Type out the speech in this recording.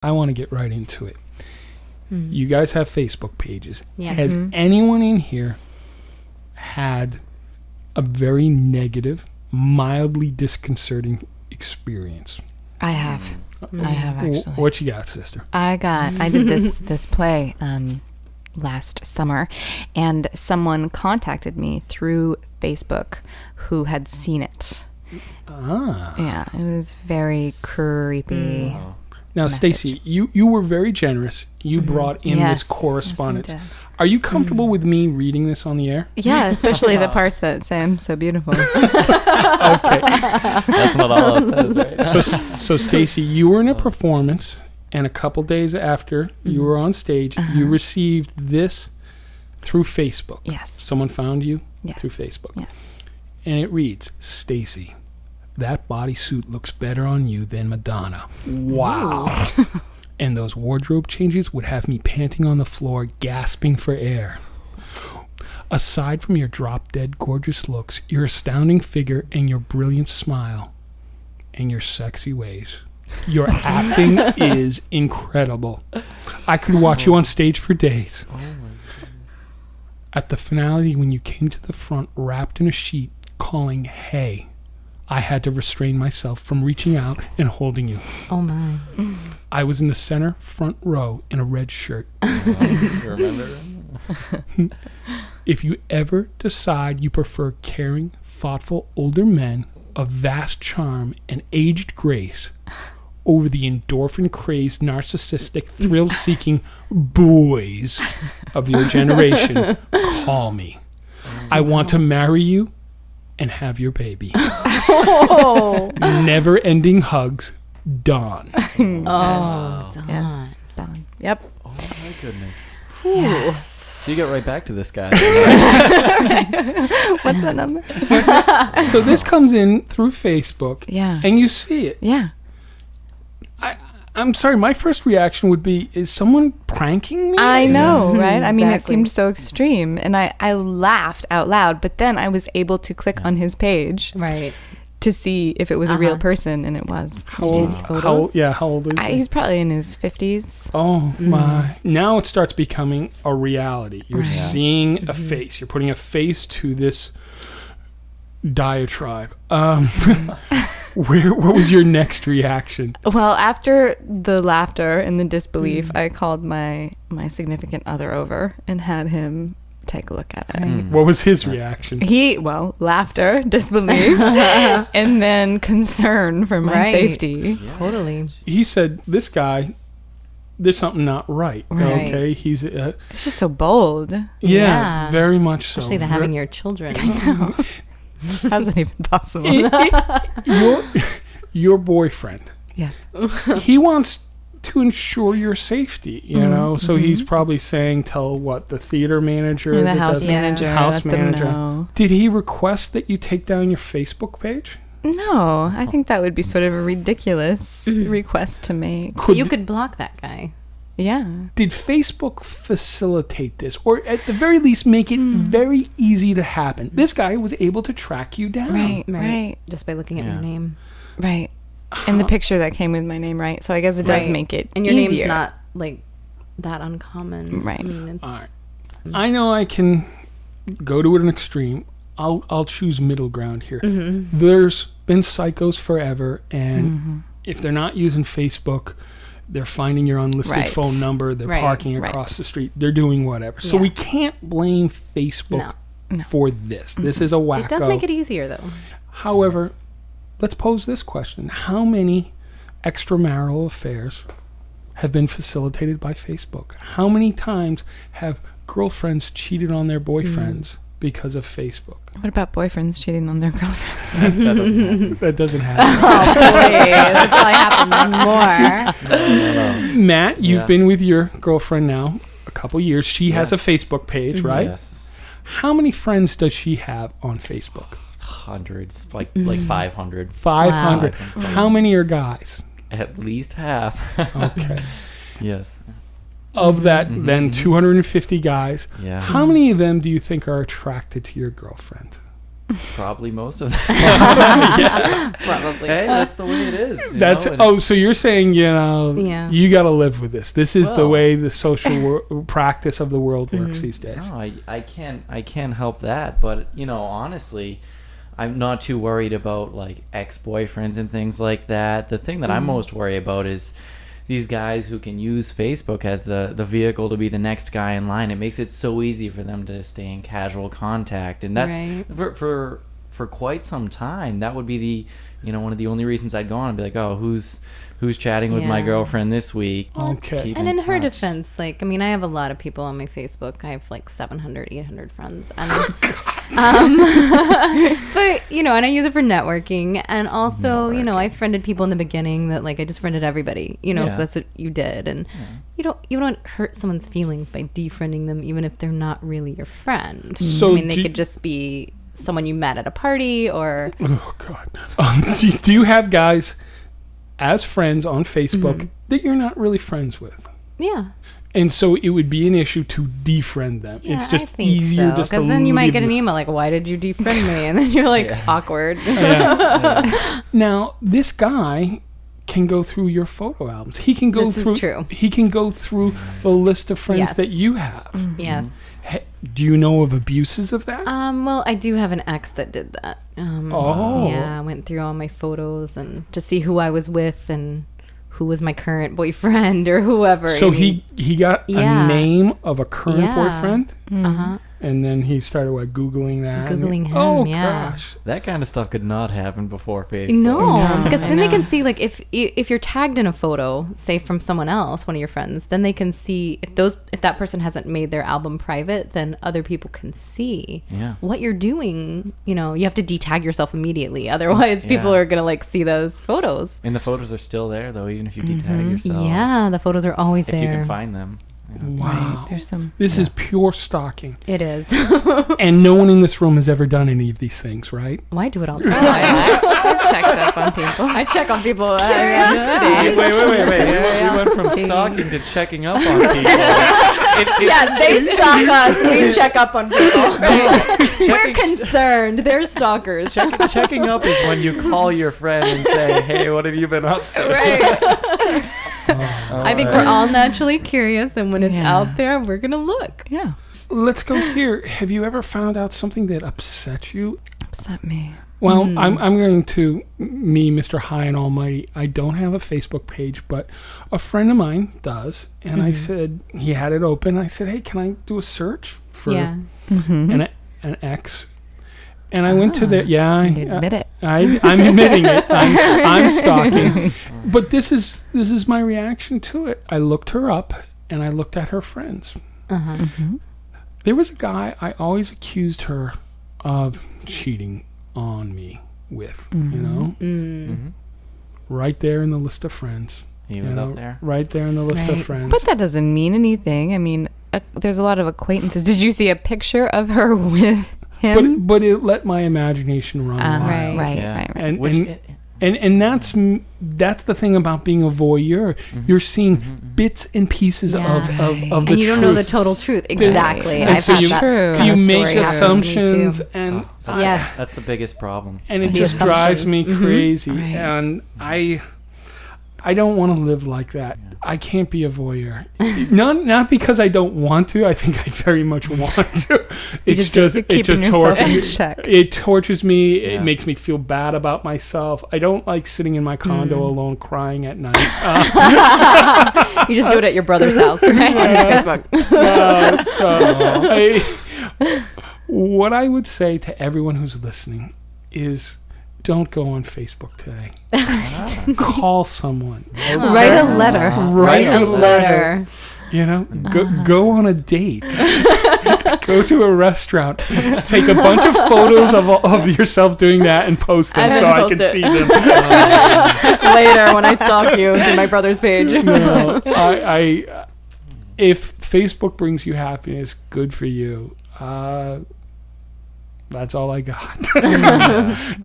I want to get right into it. You guys have Facebook pages. Yes. Has anyone in here had a very negative, mildly disconcerting experience? I have. I have, actually. What you got, sister? I did this play last summer, and someone contacted me through Facebook who had seen it. Yeah, it was very creepy. Now, Stacy, you were very generous. You brought in this correspondence. Yes, Are you comfortable with me reading this on the air? Yeah, especially the parts that say I'm so beautiful. Okay. That's not all it says, right? So Stacy, you were in a performance, and a couple days after you were on stage, you received this through Facebook. Yes. Someone found you Yes. through Facebook. Yes. And it reads, Stacy, that bodysuit looks better on you than Madonna. Wow. And those wardrobe changes would have me panting on the floor, gasping for air. Aside from your drop-dead gorgeous looks, your astounding figure, and your brilliant smile, and your sexy ways, your acting is incredible. I could watch you on stage for days. Oh my goodness. At the finale, when you came to the front wrapped in a sheet, calling, hey, I had to restrain myself from reaching out and holding you. Oh my. I was in the center front row in a red shirt. You remember? If you ever decide you prefer caring, thoughtful older men of vast charm and aged grace over the endorphin-crazed, narcissistic, thrill-seeking boys of your generation, call me. I want to marry you and have your baby. Never-ending hugs, Dawn. Oh, Dawn. Yes. Done. Yep. Oh my goodness. Yes. So you get right back to this guy. What's that number? So this comes in through Facebook, Yeah. and you see it. Yeah. I'm sorry, my first reaction would be, is someone pranking me? I know, right? I mean, it Exactly. seemed so extreme. And I laughed out loud, but then I was able to click on his page Right. to see if it was a real person, and it was. How old, how old is he? He's probably in his 50s. Oh my. Now it starts becoming a reality. You're seeing a face. You're putting a face to this diatribe. What was your next reaction? Well, after the laughter and the disbelief, I called my significant other over and had him take a look at it. What was his reaction? Laughter, disbelief, and then concern for my Right. safety. Totally. He said, this guy, there's something not right. Right. Okay? He's, It's just so bold. Yeah. very much so. Especially the having your children. How's that even possible? Your boyfriend, Yes. he wants to ensure your safety, you know? So he's probably saying, the theater manager? Or the that house does- manager. House let them manager. know. Did he request that you take down your Facebook page? No, I think that would be sort of a ridiculous request to make. You could block that guy. Yeah. Did Facebook facilitate this, or at the very least make it very easy to happen? This guy was able to track you down. Right. Just by looking at your name. Right. And the picture that came with my name, right? So I guess it does Right. make it And your easier. name's not like that uncommon. Right. I mean, it's, All right. I know I can go to an extreme. I'll choose middle ground here. There's been psychos forever, and if they're not using Facebook, they're finding your unlisted Right. phone number. They're Right. parking across the street. They're doing whatever. So Yeah. we can't blame Facebook for this. This is a wacko. it does make it easier though. However, let's pose this question. How many extramarital affairs have been facilitated by Facebook? How many times have girlfriends cheated on their boyfriends because of Facebook? What about boyfriends cheating on their girlfriends? That doesn't happen. Oh boy, this will happen more. Matt, you've Yeah. been with your girlfriend now a couple years. She has a Yes. Facebook page, right? Yes. How many friends does she have on Facebook? Hundreds, like 500. 500. Wow. How many are guys? At least half. Okay. Yes. Of that, then 250 guys. Yeah. How many of them do you think are attracted to your girlfriend? Probably most of them. Yeah. Probably. Hey, that's the way it is. That's so you're saying Yeah. you got to live with this. This is the Well. way the social practice of the world works these days. No, I can't help that. But honestly, I'm not too worried about like ex-boyfriends and things like that. The thing that I'm most worried about is these guys who can use Facebook as the vehicle to be the next guy in line. It makes it so easy for them to stay in casual contact, and that's Right. for quite some time. That would be the one of the only reasons I'd go on and be like, oh, who's chatting with my Yeah. girlfriend this week? Okay. Keep And in her touch. defense, like, I mean, I have a lot of people on my Facebook. I have like 700, 800 friends. And, but, and I use it for networking. And also, I friended people in the beginning that, like, I just friended everybody, Yeah. 'cause that's what you did. And you don't hurt someone's feelings by defriending them, even if they're not really your friend. So I mean, they do- could just be someone you met at a party or... Oh God. Do you have guys as friends on Facebook that you're not really friends with? Yeah. And so it would be an issue to defriend them. Yeah, it's just I think easier so. just to Because then you might leave get an them. email like, why did you defriend me? And then you're like, Yeah. awkward. Yeah. Now, this guy can go through your photo albums. He can go This is through true. He can go through the list of friends Yes. that you have. Yes. Do you know of abuses of that? Well, I do have an ex that did that. Oh. Yeah, I went through all my photos and to see who I was with and who was my current boyfriend or whoever. So I mean, he got Yeah. a name of a current Yeah. boyfriend, uh-huh. and then he started Googling that. and- Googling him, Oh yeah. gosh. That kind of stuff could not happen before Facebook. No, because I then they know. can see, like, if you're tagged in a photo, say from someone else, one of your friends, then they can see if that person hasn't made their album private, then other people can see Yeah. what you're doing. You have to detag yourself immediately, otherwise people Yeah. are gonna like see those photos. And the photos are still there though, even if you detag yourself. Yeah, the photos are always If there. you can find them. Wow. There's some. This is pure stalking. It is. And no one in this room has ever done any of these things, right? Well, I do it all the time. I've checked up on people. I check on people. Curiosity. We went from stalking to checking up on people. Yeah, they stalk us. We check up on people. We're Checking- concerned. They're stalkers. Checking up is when you call your friend and say, hey, what have you been up to? Right. I think we're all naturally curious, and when it's Yeah. out there, we're gonna look. Yeah. Let's go here. Have you ever found out something that upset you? Upset me. Well, I'm going to, me, Mr. High and Almighty, I don't have a Facebook page, but a friend of mine does. And I said, he had it open. I said, hey, can I do a search for Yeah. an ex? And I went to the, You admit it. I'm admitting it. I'm stalking. But this is my reaction to it. I looked her up and I looked at her friends. Uh-huh. There was a guy I always accused her of cheating on me with, right there in the list of friends. He was up there. Right there in the list of Right. friends. But that doesn't mean anything. I mean, there's a lot of acquaintances. Did you see a picture of her with him? But it let my imagination run wild. Right. Right. Yeah. Right. And that's the thing about being a voyeur. You're seeing bits and pieces Yeah. of the And you don't know the truth. total truth. Exactly. And I've so had you- that True. kind You of make story happen to me, assumptions, too. and Yes. That's the biggest problem. and it The just drives me assumptions. crazy. Right. And I don't want to live like that. I can't be a voyeur. not because I don't want to. I think I very much want to. It's just You're keeping yourself in check. It tortures me. Yeah. It makes me feel bad about myself. I don't like sitting in my condo alone crying at night. You just do it at your brother's house, right? On his Facebook. What I would say to everyone who's listening is don't go on Facebook today. Call someone. Write a letter. Write A letter. Go on a date. Go to a restaurant. Take a bunch of photos of yourself doing that and post them And so then I post can it. see them. Later, when I stalk you through my brother's page. No, if Facebook brings you happiness, good for you. That's all I got.